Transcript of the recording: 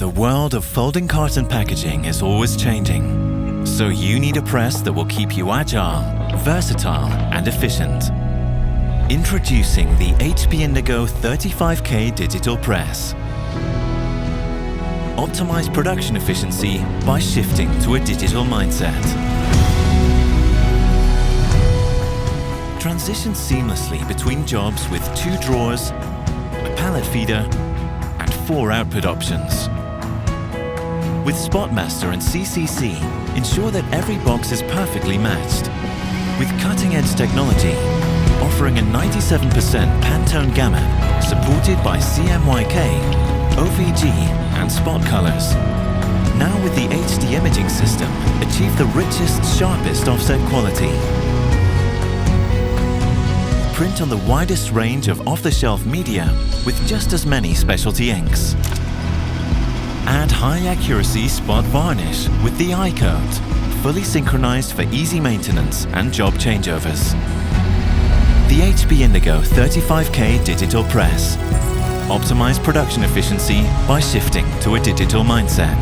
The world of folding carton packaging is always changing, so you need a press that will keep you agile, versatile and efficient. Introducing the HP Indigo 35K digital press. Optimize production efficiency by shifting to a digital mindset. Transition seamlessly between jobs with 2 drawers, a pallet feeder and 4 output options. With Spotmaster and CCC, ensure that every box is perfectly matched. With cutting-edge technology, offering a 97% Pantone gamut, supported by CMYK, OVG and spot colors. Now with the HD imaging system, achieve the richest, sharpest offset quality. Print on the widest range of off-the-shelf media with just as many specialty inks. Add high-accuracy spot varnish with the I-coat, fully synchronized for easy maintenance and job changeovers. The HP Indigo 35K digital press. Optimize production efficiency by shifting to a digital mindset.